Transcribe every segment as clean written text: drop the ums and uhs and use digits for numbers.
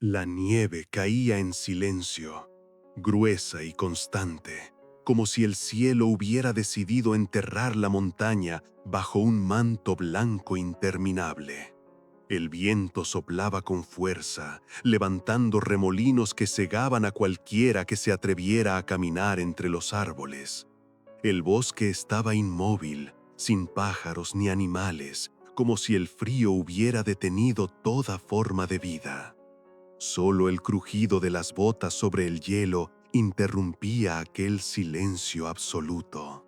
La nieve caía en silencio, gruesa y constante, como si el cielo hubiera decidido enterrar la montaña bajo un manto blanco interminable. El viento soplaba con fuerza, levantando remolinos que cegaban a cualquiera que se atreviera a caminar entre los árboles. El bosque estaba inmóvil, sin pájaros ni animales, como si el frío hubiera detenido toda forma de vida. Solo el crujido de las botas sobre el hielo interrumpía aquel silencio absoluto.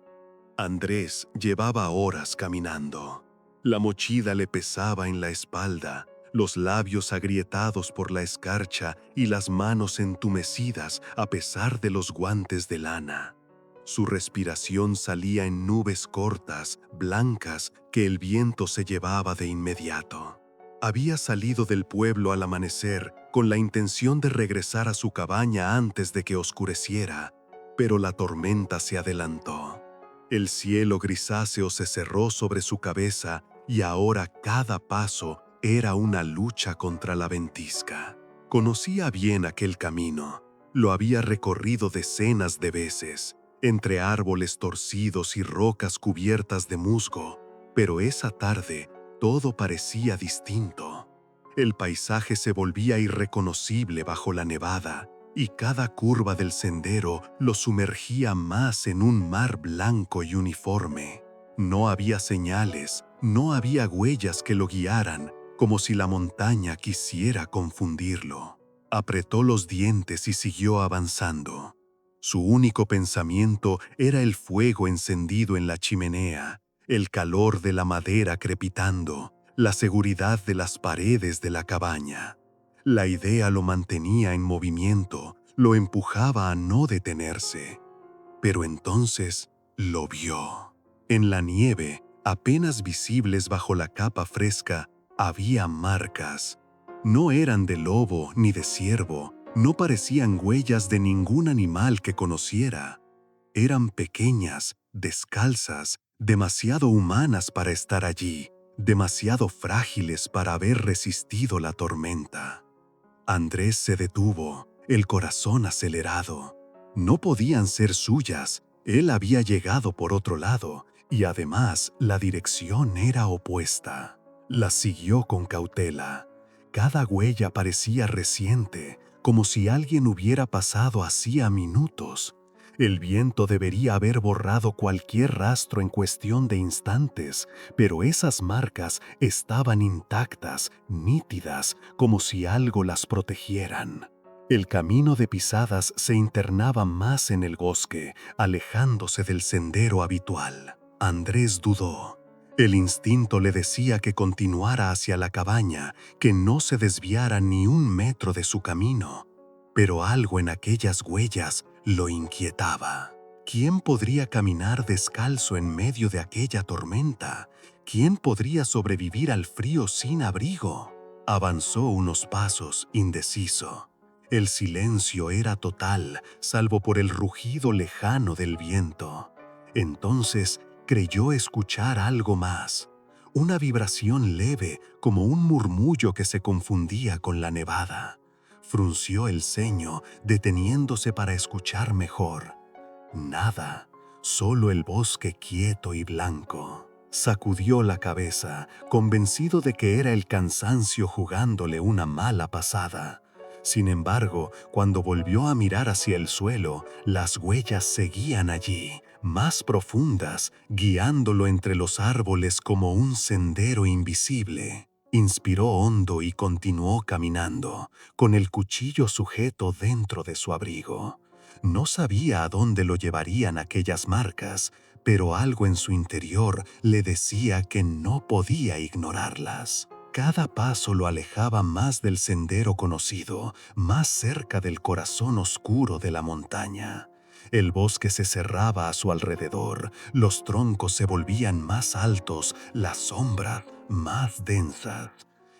Andrés llevaba horas caminando. La mochila le pesaba en la espalda, los labios agrietados por la escarcha y las manos entumecidas a pesar de los guantes de lana. Su respiración salía en nubes cortas, blancas, que el viento se llevaba de inmediato. Había salido del pueblo al amanecer con la intención de regresar a su cabaña antes de que oscureciera, pero la tormenta se adelantó. El cielo grisáceo se cerró sobre su cabeza y ahora cada paso era una lucha contra la ventisca. Conocía bien aquel camino. Lo había recorrido decenas de veces, entre árboles torcidos y rocas cubiertas de musgo, pero esa tarde todo parecía distinto. El paisaje se volvía irreconocible bajo la nevada, y cada curva del sendero lo sumergía más en un mar blanco y uniforme. No había señales, no había huellas que lo guiaran, como si la montaña quisiera confundirlo. Apretó los dientes y siguió avanzando. Su único pensamiento era el fuego encendido en la chimenea, el calor de la madera crepitando, la seguridad de las paredes de la cabaña. La idea lo mantenía en movimiento, lo empujaba a no detenerse. Pero entonces lo vio. En la nieve, apenas visibles bajo la capa fresca, había marcas. No eran de lobo ni de ciervo, no parecían huellas de ningún animal que conociera. Eran pequeñas, descalzas, demasiado humanas para estar allí, demasiado frágiles para haber resistido la tormenta. Andrés se detuvo, el corazón acelerado. No podían ser suyas, él había llegado por otro lado, y además la dirección era opuesta. Las siguió con cautela. Cada huella parecía reciente, como si alguien hubiera pasado hacía minutos. El viento debería haber borrado cualquier rastro en cuestión de instantes, pero esas marcas estaban intactas, nítidas, como si algo las protegieran. El camino de pisadas se internaba más en el bosque, alejándose del sendero habitual. Andrés dudó. El instinto le decía que continuara hacia la cabaña, que no se desviara ni un metro de su camino. Pero algo en aquellas huellas lo inquietaba. ¿Quién podría caminar descalzo en medio de aquella tormenta? ¿Quién podría sobrevivir al frío sin abrigo? Avanzó unos pasos, indeciso. El silencio era total, salvo por el rugido lejano del viento. Entonces creyó escuchar algo más. Una vibración leve, como un murmullo que se confundía con la nevada. Frunció el ceño, deteniéndose para escuchar mejor. Nada, solo el bosque quieto y blanco. Sacudió la cabeza, convencido de que era el cansancio jugándole una mala pasada. Sin embargo, cuando volvió a mirar hacia el suelo, las huellas seguían allí, más profundas, guiándolo entre los árboles como un sendero invisible. Inspiró hondo y continuó caminando, con el cuchillo sujeto dentro de su abrigo. No sabía a dónde lo llevarían aquellas marcas, pero algo en su interior le decía que no podía ignorarlas. Cada paso lo alejaba más del sendero conocido, más cerca del corazón oscuro de la montaña. El bosque se cerraba a su alrededor, los troncos se volvían más altos, las sombras más densas.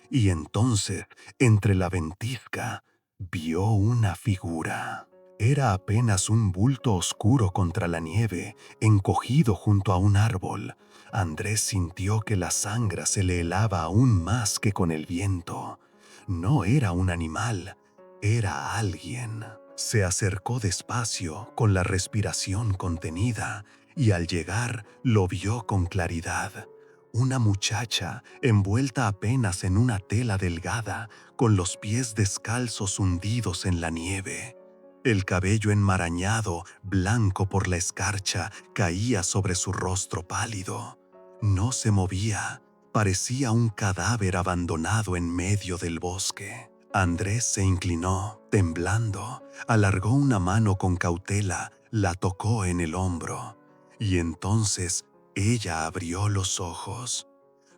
Y entonces, entre la ventisca, vio una figura. Era apenas un bulto oscuro contra la nieve, encogido junto a un árbol. Andrés sintió que la sangre se le helaba aún más que con el viento. No era un animal, Era alguien. Se acercó despacio, con la respiración contenida, y al llegar lo vio con claridad. Una muchacha, envuelta apenas en una tela delgada, con los pies descalzos hundidos en la nieve. El cabello enmarañado, blanco por la escarcha, caía sobre su rostro pálido. No se movía, parecía un cadáver abandonado en medio del bosque. Andrés se inclinó, temblando, alargó una mano con cautela, la tocó en el hombro, y entonces ella abrió los ojos.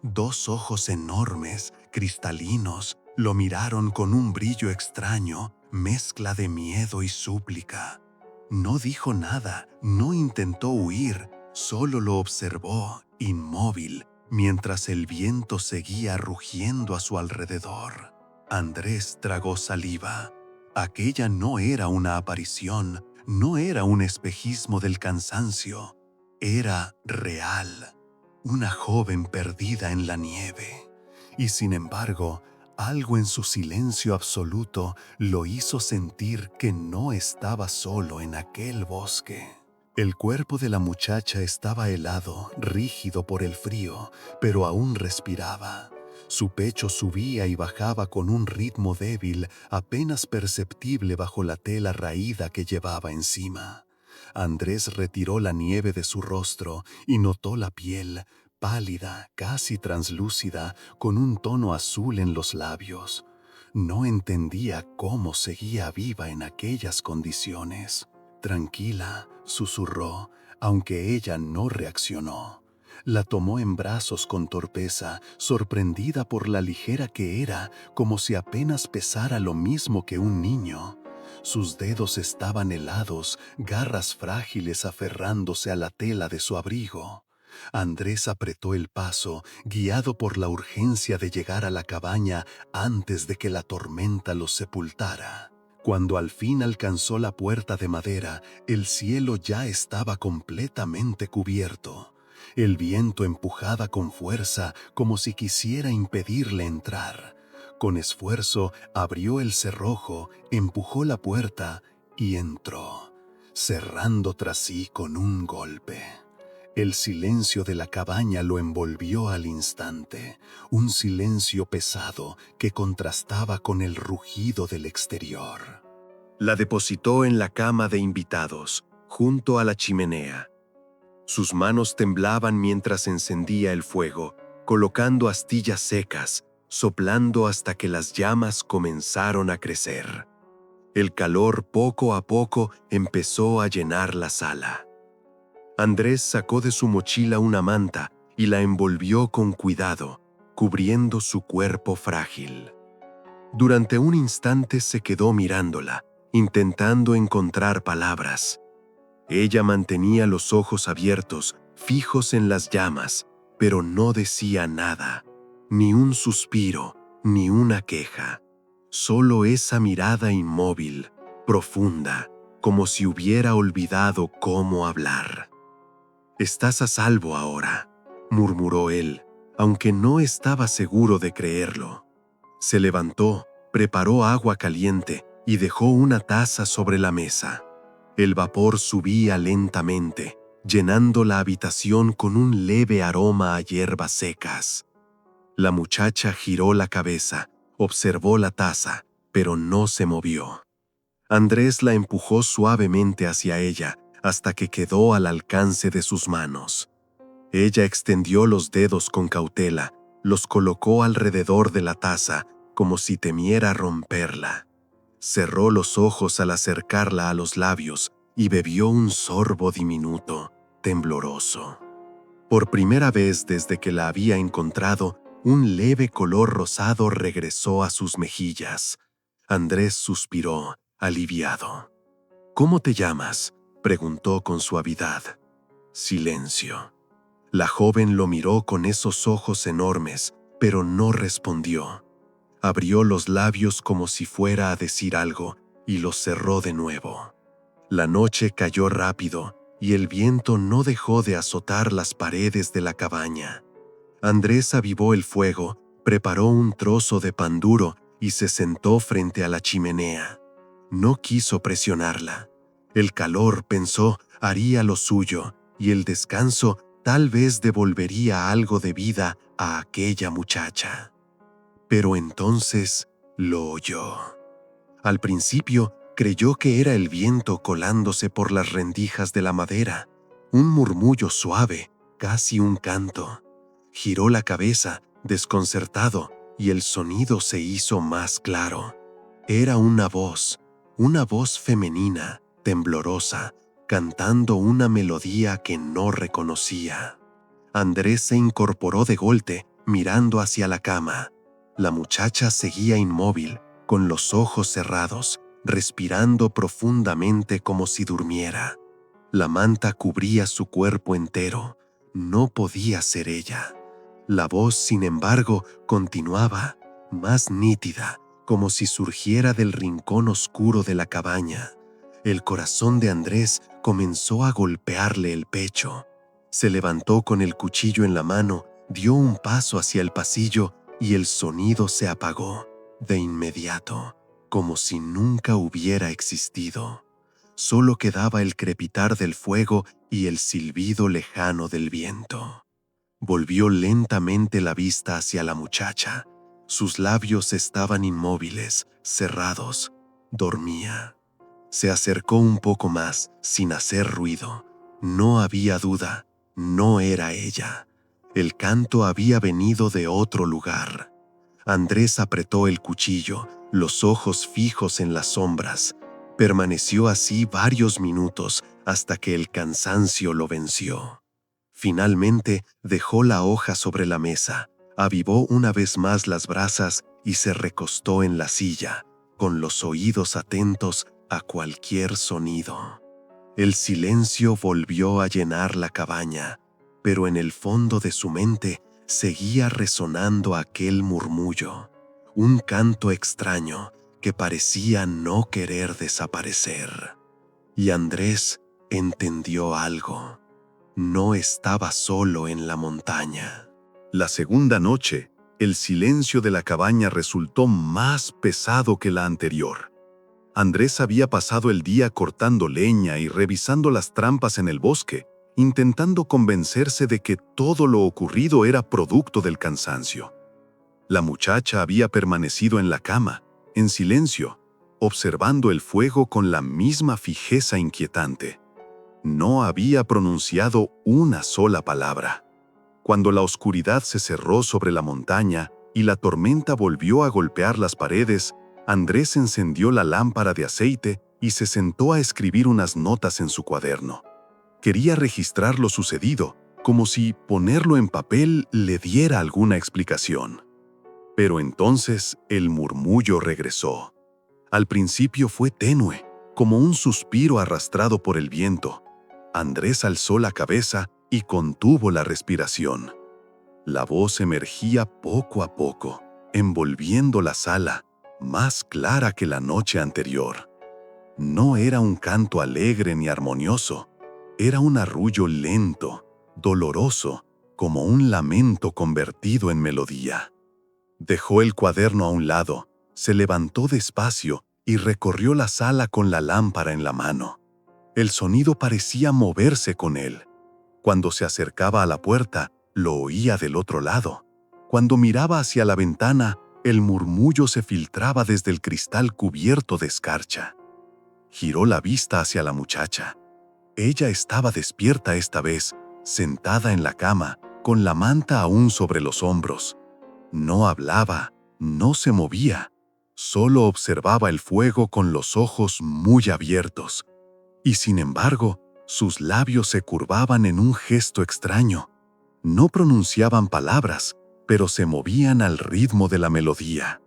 Dos ojos enormes, cristalinos, lo miraron con un brillo extraño, mezcla de miedo y súplica. No dijo nada, no intentó huir, solo lo observó, inmóvil, mientras el viento seguía rugiendo a su alrededor. Andrés tragó saliva. Aquella no era una aparición, no era un espejismo del cansancio, era real. Una joven perdida en la nieve. Y sin embargo, algo en su silencio absoluto lo hizo sentir que no estaba solo en aquel bosque. El cuerpo de la muchacha estaba helado, rígido por el frío, pero aún respiraba. Su pecho subía y bajaba con un ritmo débil, apenas perceptible bajo la tela raída que llevaba encima. Andrés retiró la nieve de su rostro y notó la piel, pálida, casi translúcida, con un tono azul en los labios. No entendía cómo seguía viva en aquellas condiciones. Tranquila, susurró, aunque ella no reaccionó. La tomó en brazos con torpeza, sorprendida por la ligera que era, como si apenas pesara lo mismo que un niño. Sus dedos estaban helados, garras frágiles aferrándose a la tela de su abrigo. Andrés apretó el paso, guiado por la urgencia de llegar a la cabaña antes de que la tormenta los sepultara. Cuando al fin alcanzó la puerta de madera, el cielo ya estaba completamente cubierto. El viento empujaba con fuerza como si quisiera impedirle entrar. Con esfuerzo abrió el cerrojo, empujó la puerta y entró, cerrando tras sí con un golpe. El silencio de la cabaña lo envolvió al instante, un silencio pesado que contrastaba con el rugido del exterior. La depositó en la cama de invitados, junto a la chimenea. Sus manos temblaban mientras encendía el fuego, colocando astillas secas, soplando hasta que las llamas comenzaron a crecer. El calor poco a poco empezó a llenar la sala. Andrés sacó de su mochila una manta y la envolvió con cuidado, cubriendo su cuerpo frágil. Durante un instante se quedó mirándola, intentando encontrar palabras. Ella mantenía los ojos abiertos, fijos en las llamas, pero no decía nada, ni un suspiro, ni una queja. Solo esa mirada inmóvil, profunda, como si hubiera olvidado cómo hablar. «Estás a salvo ahora», murmuró él, aunque no estaba seguro de creerlo. Se levantó, preparó agua caliente y dejó una taza sobre la mesa. El vapor subía lentamente, llenando la habitación con un leve aroma a hierbas secas. La muchacha giró la cabeza, observó la taza, pero no se movió. Andrés la empujó suavemente hacia ella hasta que quedó al alcance de sus manos. Ella extendió los dedos con cautela, los colocó alrededor de la taza como si temiera romperla. Cerró los ojos al acercarla a los labios y bebió un sorbo diminuto, tembloroso. Por primera vez desde que la había encontrado, un leve color rosado regresó a sus mejillas. Andrés suspiró, aliviado. «¿Cómo te llamas?», preguntó con suavidad. Silencio. La joven lo miró con esos ojos enormes, pero no respondió. Abrió los labios como si fuera a decir algo y los cerró de nuevo. La noche cayó rápido y el viento no dejó de azotar las paredes de la cabaña. Andrés avivó el fuego, preparó un trozo de pan duro y se sentó frente a la chimenea. No quiso presionarla. El calor, pensó, haría lo suyo, y el descanso tal vez devolvería algo de vida a aquella muchacha. Pero entonces lo oyó. Al principio creyó que era el viento colándose por las rendijas de la madera, un murmullo suave, casi un canto. Giró la cabeza, desconcertado, y el sonido se hizo más claro. Era una voz femenina, temblorosa, cantando una melodía que no reconocía. Andrés se incorporó de golpe, mirando hacia la cama. La muchacha seguía inmóvil, con los ojos cerrados, respirando profundamente como si durmiera. La manta cubría su cuerpo entero. No podía ser ella. La voz, sin embargo, continuaba, más nítida, como si surgiera del rincón oscuro de la cabaña. El corazón de Andrés comenzó a golpearle el pecho. Se levantó con el cuchillo en la mano, dio un paso hacia el pasillo y el sonido se apagó de inmediato, como si nunca hubiera existido. Solo quedaba el crepitar del fuego y el silbido lejano del viento. Volvió lentamente la vista hacia la muchacha. Sus labios estaban inmóviles, cerrados. Dormía. Se acercó un poco más, sin hacer ruido. No había duda, no era ella. El canto había venido de otro lugar. Andrés apretó el cuchillo, los ojos fijos en las sombras. Permaneció así varios minutos hasta que el cansancio lo venció. Finalmente dejó la hoja sobre la mesa, avivó una vez más las brasas y se recostó en la silla, con los oídos atentos a cualquier sonido. El silencio volvió a llenar la cabaña, pero en el fondo de su mente seguía resonando aquel murmullo, un canto extraño que parecía no querer desaparecer. Y Andrés entendió algo. No estaba solo en la montaña. La segunda noche, el silencio de la cabaña resultó más pesado que la anterior. Andrés había pasado el día cortando leña y revisando las trampas en el bosque, intentando convencerse de que todo lo ocurrido era producto del cansancio. La muchacha había permanecido en la cama, en silencio, observando el fuego con la misma fijeza inquietante. No había pronunciado una sola palabra. Cuando la oscuridad se cerró sobre la montaña y la tormenta volvió a golpear las paredes, Andrés encendió la lámpara de aceite y se sentó a escribir unas notas en su cuaderno. Quería registrar lo sucedido, como si ponerlo en papel le diera alguna explicación. Pero entonces el murmullo regresó. Al principio fue tenue, como un suspiro arrastrado por el viento. Andrés alzó la cabeza y contuvo la respiración. La voz emergía poco a poco, envolviendo la sala, más clara que la noche anterior. No era un canto alegre ni armonioso, era un arrullo lento, doloroso, como un lamento convertido en melodía. Dejó el cuaderno a un lado, se levantó despacio y recorrió la sala con la lámpara en la mano. El sonido parecía moverse con él. Cuando se acercaba a la puerta, lo oía del otro lado. Cuando miraba hacia la ventana, el murmullo se filtraba desde el cristal cubierto de escarcha. Giró la vista hacia la muchacha. Ella estaba despierta esta vez, sentada en la cama, con la manta aún sobre los hombros. No hablaba, no se movía, solo observaba el fuego con los ojos muy abiertos. Y sin embargo, sus labios se curvaban en un gesto extraño. No pronunciaban palabras, pero se movían al ritmo de la melodía.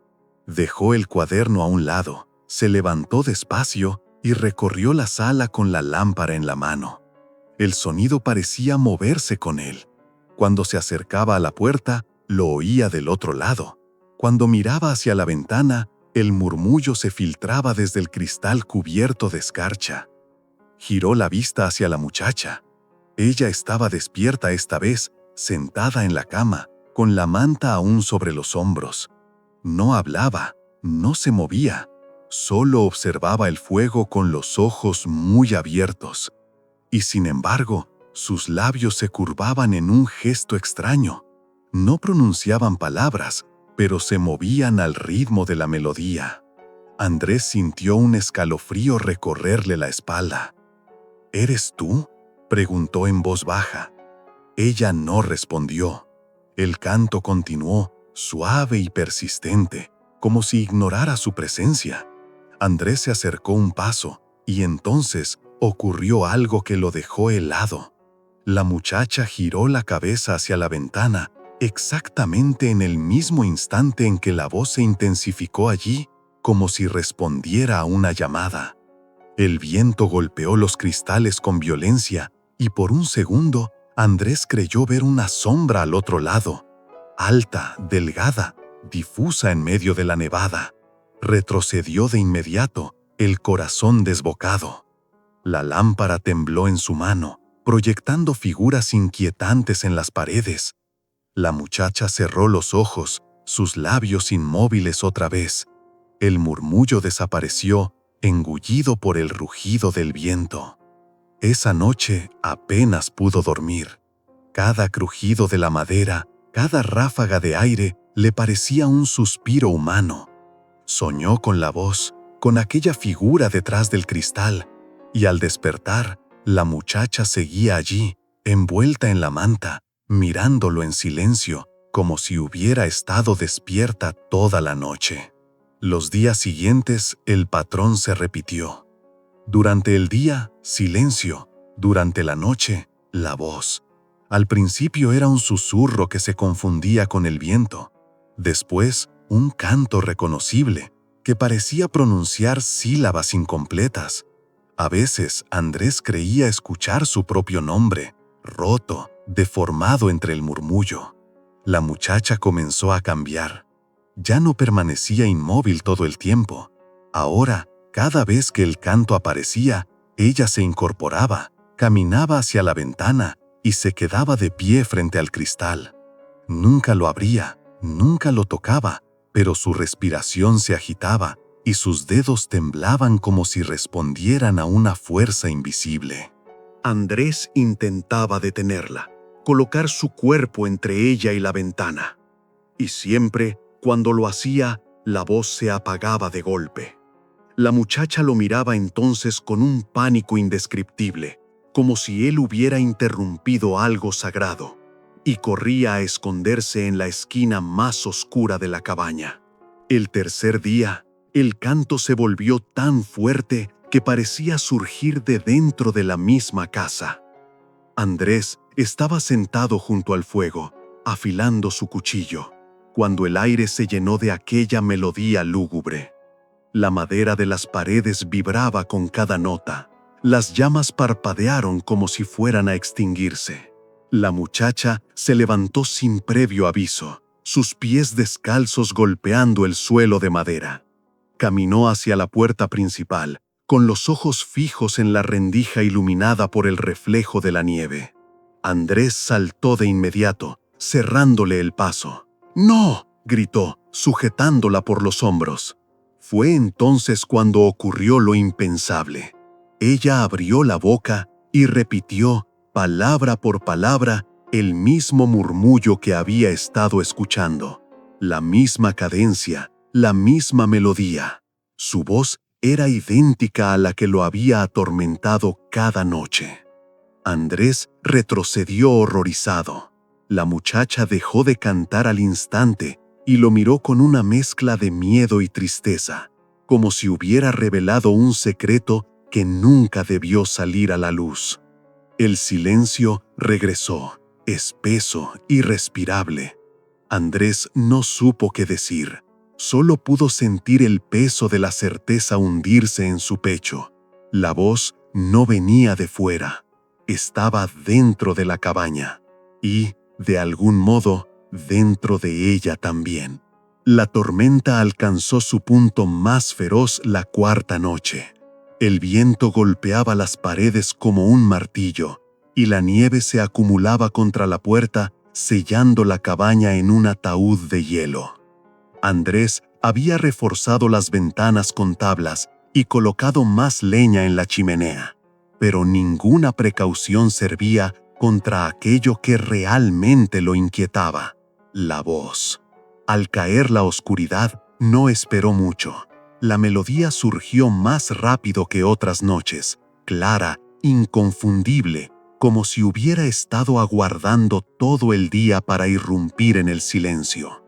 Dejó el cuaderno a un lado, se levantó despacio y recorrió la sala con la lámpara en la mano. El sonido parecía moverse con él. Cuando se acercaba a la puerta, lo oía del otro lado. Cuando miraba hacia la ventana, el murmullo se filtraba desde el cristal cubierto de escarcha. Giró la vista hacia la muchacha. Ella estaba despierta esta vez, sentada en la cama, con la manta aún sobre los hombros. No hablaba, No se movía, solo observaba el fuego con los ojos muy abiertos. Y sin embargo, sus labios se curvaban en un gesto extraño. No pronunciaban palabras, pero se movían al ritmo de la melodía. Andrés sintió un escalofrío recorrerle la espalda. ¿Eres tú?, preguntó en voz baja. Ella no respondió. El canto continuó, suave y persistente, como si ignorara su presencia. Andrés se acercó un paso, y entonces ocurrió algo que lo dejó helado. La muchacha giró la cabeza hacia la ventana, exactamente en el mismo instante en que la voz se intensificó allí, como si respondiera a una llamada. El viento golpeó los cristales con violencia, y por un segundo, Andrés creyó ver una sombra al otro lado, alta, delgada, difusa en medio de la nevada. Retrocedió de inmediato, el corazón desbocado. La lámpara tembló en su mano, proyectando figuras inquietantes en las paredes. La muchacha cerró los ojos, sus labios inmóviles otra vez. El murmullo desapareció, engullido por el rugido del viento. Esa noche apenas pudo dormir. Cada crujido de la madera, cada ráfaga de aire le parecía un suspiro humano. Soñó con la voz, con aquella figura detrás del cristal, y al despertar, la muchacha seguía allí, envuelta en la manta, mirándolo en silencio, como si hubiera estado despierta toda la noche. Los días siguientes, el patrón se repitió. Durante el día, silencio. Durante la noche, la voz. Al principio era un susurro que se confundía con el viento. Después, un canto reconocible, que parecía pronunciar sílabas incompletas. A veces, Andrés creía escuchar su propio nombre, roto, deformado entre el murmullo. La muchacha comenzó a cambiar. Ya no permanecía inmóvil todo el tiempo. Ahora, cada vez que el canto aparecía, ella se incorporaba, caminaba hacia la ventana y se quedaba de pie frente al cristal. Nunca lo abría, nunca lo tocaba, pero su respiración se agitaba y sus dedos temblaban como si respondieran a una fuerza invisible. Andrés intentaba detenerla, colocar su cuerpo entre ella y la ventana. Y siempre, cuando lo hacía, la voz se apagaba de golpe. La muchacha lo miraba entonces con un pánico indescriptible, como si él hubiera interrumpido algo sagrado, y corría a esconderse en la esquina más oscura de la cabaña. El tercer día, el canto se volvió tan fuerte que parecía surgir de dentro de la misma casa. Andrés estaba sentado junto al fuego, afilando su cuchillo, cuando el aire se llenó de aquella melodía lúgubre. La madera de las paredes vibraba con cada nota. Las llamas parpadearon como si fueran a extinguirse. La muchacha se levantó sin previo aviso, sus pies descalzos golpeando el suelo de madera. Caminó hacia la puerta principal, con los ojos fijos en la rendija iluminada por el reflejo de la nieve. Andrés saltó de inmediato, cerrándole el paso. ¡No!, gritó, sujetándola por los hombros. Fue entonces cuando ocurrió lo impensable. Ella abrió la boca y repitió, palabra por palabra, el mismo murmullo que había estado escuchando. La misma cadencia, la misma melodía. Su voz era idéntica a la que lo había atormentado cada noche. Andrés retrocedió horrorizado. La muchacha dejó de cantar al instante y lo miró con una mezcla de miedo y tristeza, como si hubiera revelado un secreto que nunca debió salir a la luz. El silencio regresó, espeso, irrespirable. Andrés no supo qué decir, solo pudo sentir el peso de la certeza hundirse en su pecho. La voz no venía de fuera, estaba dentro de la cabaña y, de algún modo, dentro de ella también. La tormenta alcanzó su punto más feroz la cuarta noche. El viento golpeaba las paredes como un martillo, y la nieve se acumulaba contra la puerta, sellando la cabaña en un ataúd de hielo. Andrés Había reforzado las ventanas con tablas y colocado más leña en la chimenea, pero ninguna precaución servía contra aquello que realmente lo inquietaba: la voz. Al caer la oscuridad, no esperó mucho. La melodía surgió más rápido que otras noches, clara, inconfundible, como si hubiera estado aguardando todo el día para irrumpir en el silencio.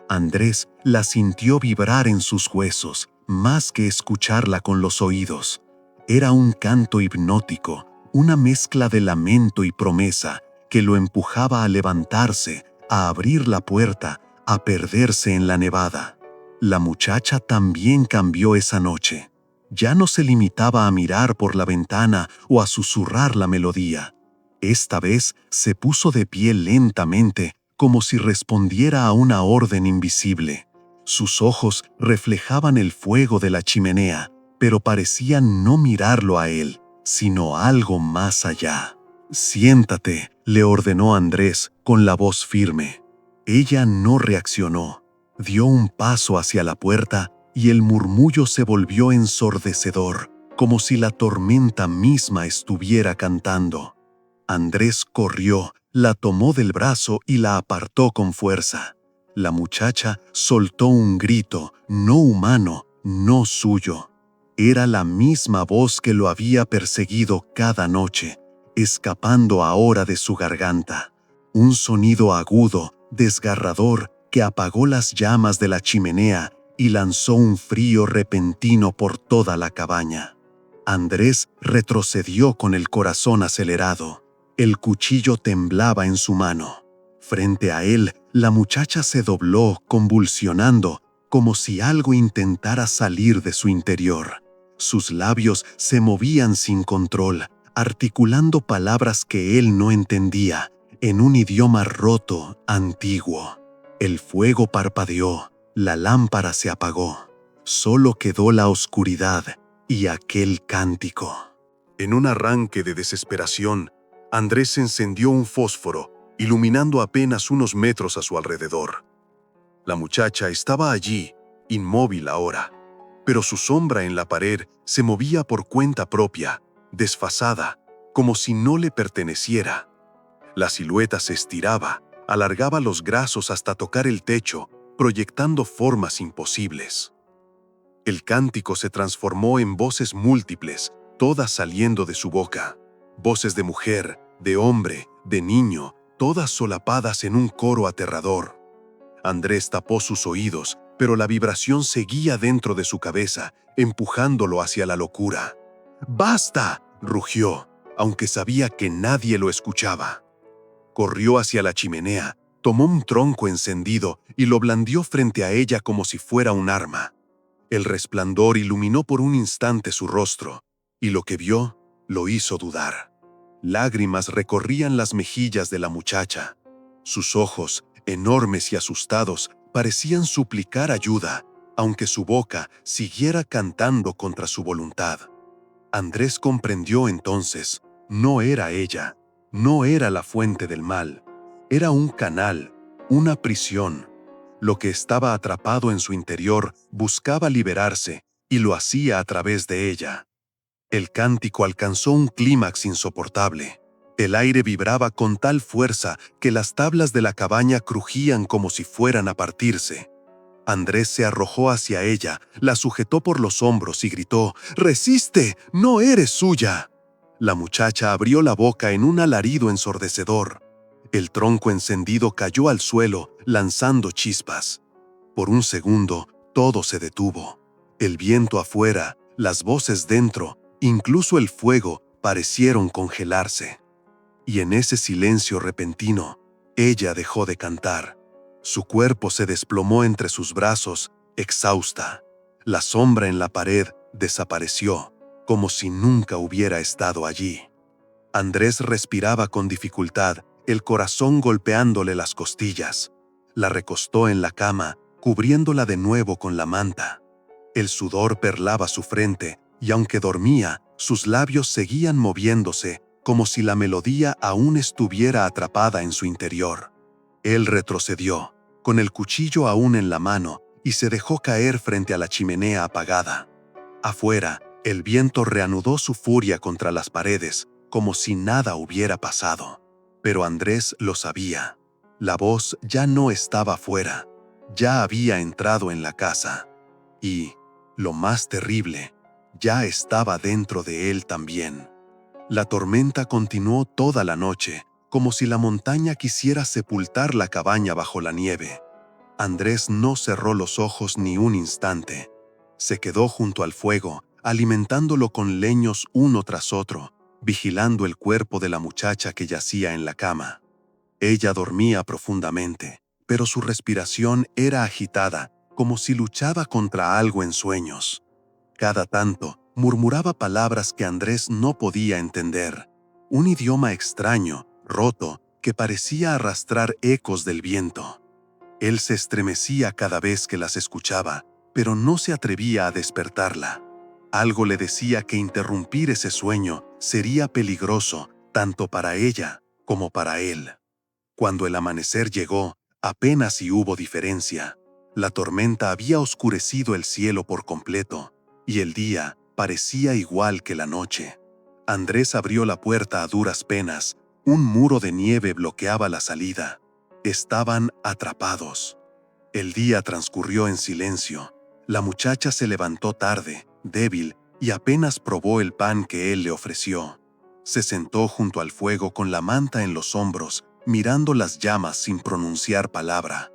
Andrés la sintió vibrar en sus huesos, más que escucharla con los oídos. Era un canto hipnótico, una mezcla de lamento y promesa que lo empujaba a levantarse, a abrir la puerta, a perderse en la nevada. La muchacha también cambió esa noche. Ya no se limitaba a mirar por la ventana o a susurrar la melodía. Esta vez se puso de pie lentamente, como si respondiera a una orden invisible. Sus ojos reflejaban el fuego de la chimenea, pero parecían no mirarlo a él, sino algo más allá. «Siéntate», le ordenó Andrés con la voz firme. Ella no reaccionó. Dio un paso hacia la puerta y el murmullo se volvió ensordecedor, como si la tormenta misma estuviera cantando. Andrés corrió, la tomó del brazo y la apartó con fuerza. La muchacha soltó un grito, no humano, no suyo. Era la misma voz que lo había perseguido cada noche, escapando ahora de su garganta. Un sonido agudo, desgarrador, que apagó las llamas de la chimenea y lanzó un frío repentino por toda la cabaña. Andrés retrocedió con el corazón acelerado. El cuchillo temblaba en su mano. Frente a él, la muchacha se dobló, convulsionando, como si algo intentara salir de su interior. Sus labios se movían sin control, articulando palabras que él no entendía, en un idioma roto, antiguo. El fuego parpadeó, la lámpara se apagó. Solo quedó la oscuridad y aquel cántico. En un arranque de desesperación, Andrés encendió un fósforo, iluminando apenas unos metros a su alrededor. La muchacha estaba allí, inmóvil ahora, pero su sombra en la pared se movía por cuenta propia, desfasada, como si no le perteneciera. La silueta se estiraba, alargaba los brazos hasta tocar el techo, proyectando formas imposibles. El cántico se transformó en voces múltiples, todas saliendo de su boca. Voces de mujer, de hombre, de niño, todas solapadas en un coro aterrador. Andrés tapó sus oídos, pero la vibración seguía dentro de su cabeza, empujándolo hacia la locura. «¡Basta!», rugió, aunque sabía que nadie lo escuchaba. Corrió hacia la chimenea, tomó un tronco encendido y lo blandió frente a ella como si fuera un arma. El resplandor iluminó por un instante su rostro, y lo que vio lo hizo dudar. Lágrimas recorrían las mejillas de la muchacha. Sus ojos, enormes y asustados, parecían suplicar ayuda, aunque su boca siguiera cantando contra su voluntad. Andrés comprendió entonces: no era ella, no era la fuente del mal, era un canal, una prisión. Lo que estaba atrapado en su interior buscaba liberarse y lo hacía a través de ella. El cántico alcanzó un clímax insoportable. El aire vibraba con tal fuerza que las tablas de la cabaña crujían como si fueran a partirse. Andrés se arrojó hacia ella, la sujetó por los hombros y gritó: «¡Resiste! ¡No eres suya!». La muchacha abrió la boca en un alarido ensordecedor. El tronco encendido cayó al suelo, lanzando chispas. Por un segundo, todo se detuvo. El viento afuera, las voces dentro, incluso el fuego, parecieron congelarse. Y en ese silencio repentino, ella dejó de cantar. Su cuerpo se desplomó entre sus brazos, exhausta. La sombra en la pared desapareció, como si nunca hubiera estado allí. Andrés respiraba con dificultad, el corazón golpeándole las costillas. La recostó en la cama, cubriéndola de nuevo con la manta. El sudor perlaba su frente, y aunque dormía, sus labios seguían moviéndose, como si la melodía aún estuviera atrapada en su interior. Él retrocedió, con el cuchillo aún en la mano, y se dejó caer frente a la chimenea apagada. Afuera, el viento reanudó su furia contra las paredes, como si nada hubiera pasado. Pero Andrés lo sabía. La voz ya no estaba fuera, ya había entrado en la casa. Y, lo más terrible, ya estaba dentro de él también. La tormenta continuó toda la noche, como si la montaña quisiera sepultar la cabaña bajo la nieve. Andrés no cerró los ojos ni un instante. Se quedó junto al fuego, alimentándolo con leños uno tras otro, vigilando el cuerpo de la muchacha que yacía en la cama. Ella dormía profundamente, pero su respiración era agitada, como si luchaba contra algo en sueños. Cada tanto, murmuraba palabras que Andrés no podía entender, un idioma extraño, roto, que parecía arrastrar ecos del viento. Él se estremecía cada vez que las escuchaba, pero no se atrevía a despertarla. Algo le decía que interrumpir ese sueño sería peligroso, tanto para ella como para él. Cuando el amanecer llegó, apenas si hubo diferencia. La tormenta había oscurecido el cielo por completo, y el día parecía igual que la noche. Andrés abrió la puerta a duras penas. Un muro de nieve bloqueaba la salida. Estaban atrapados. El día transcurrió en silencio. La muchacha se levantó tarde, débil, y apenas probó el pan que él le ofreció. Se sentó junto al fuego con la manta en los hombros, mirando las llamas sin pronunciar palabra.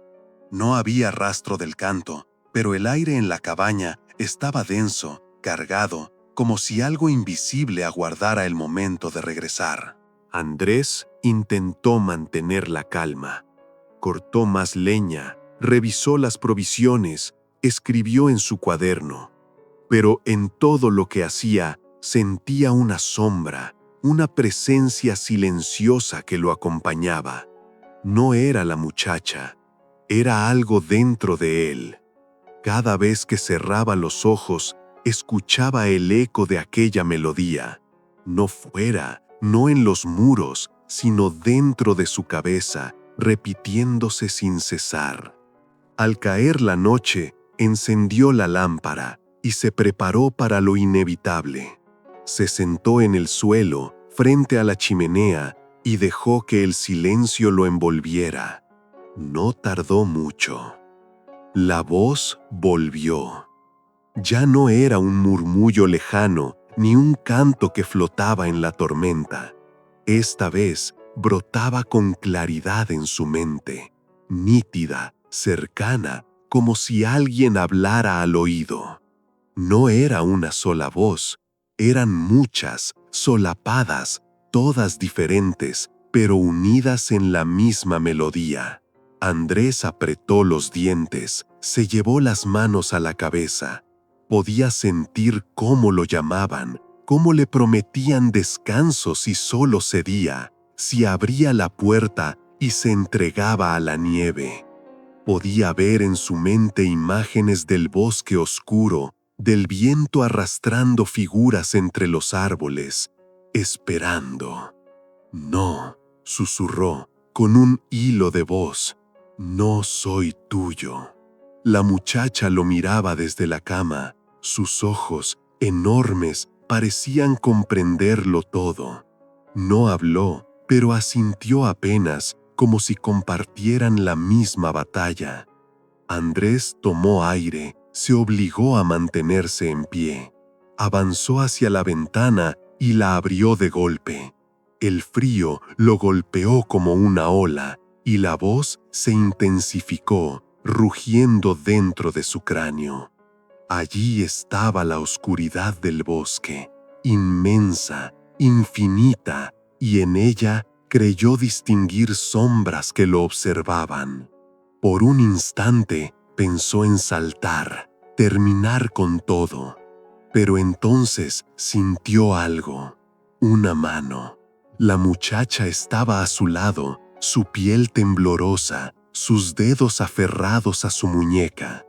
No había rastro del canto, pero el aire en la cabaña estaba denso, cargado, como si algo invisible aguardara el momento de regresar. Andrés intentó mantener la calma. Cortó más leña, revisó las provisiones, escribió en su cuaderno. Pero en todo lo que hacía, sentía una sombra, una presencia silenciosa que lo acompañaba. No era la muchacha, era algo dentro de él. Cada vez que cerraba los ojos, escuchaba el eco de aquella melodía. No fuera, no en los muros, sino dentro de su cabeza, repitiéndose sin cesar. Al caer la noche, encendió la lámpara y se preparó para lo inevitable. Se sentó en el suelo, frente a la chimenea, y dejó que el silencio lo envolviera. No tardó mucho. La voz volvió. Ya no era un murmullo lejano, ni un canto que flotaba en la tormenta. Esta vez brotaba con claridad en su mente, nítida, cercana, como si alguien hablara al oído. No era una sola voz, eran muchas, solapadas, todas diferentes, pero unidas en la misma melodía. Andrés apretó los dientes, se llevó las manos a la cabeza. Podía sentir cómo lo llamaban, cómo le prometían descanso si solo cedía, si abría la puerta y se entregaba a la nieve. Podía ver en su mente imágenes del bosque oscuro, del viento arrastrando figuras entre los árboles, esperando. «No», susurró, con un hilo de voz, «no soy tuyo». La muchacha lo miraba desde la cama. Sus ojos, enormes, parecían comprenderlo todo. No habló, pero asintió apenas, como si compartieran la misma batalla. Andrés tomó aire, se obligó a mantenerse en pie. Avanzó hacia la ventana y la abrió de golpe. El frío lo golpeó como una ola y la voz se intensificó, rugiendo dentro de su cráneo. Allí estaba la oscuridad del bosque, inmensa, infinita, y en ella creyó distinguir sombras que lo observaban. Por un instante pensó en saltar, terminar con todo. Pero entonces sintió algo, una mano. La muchacha estaba a su lado, su piel temblorosa, sus dedos aferrados a su muñeca.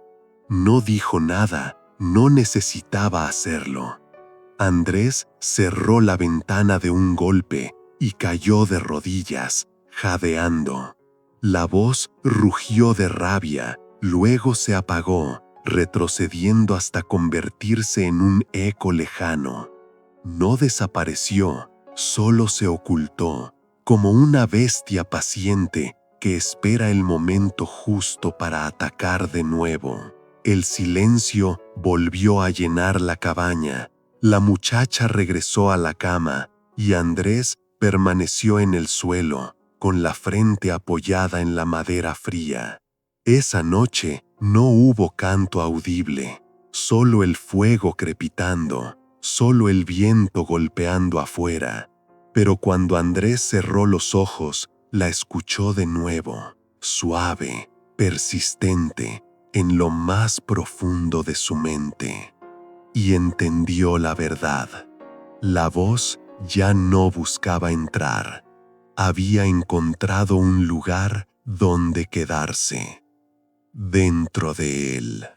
No dijo nada, no necesitaba hacerlo. Andrés cerró la ventana de un golpe y cayó de rodillas, jadeando. La voz rugió de rabia Luego se apagó, retrocediendo hasta convertirse en un eco lejano. No desapareció, solo se ocultó, como una bestia paciente que espera el momento justo para atacar de nuevo. El silencio volvió a llenar la cabaña. La muchacha regresó a la cama y Andrés permaneció en el suelo, con la frente apoyada en la madera fría. Esa noche no hubo canto audible, solo el fuego crepitando, solo el viento golpeando afuera. Pero cuando Andrés cerró los ojos, la escuchó de nuevo, suave, persistente, en lo más profundo de su mente. Y entendió la verdad. La voz ya no buscaba entrar. Había encontrado un lugar donde quedarse, dentro de él.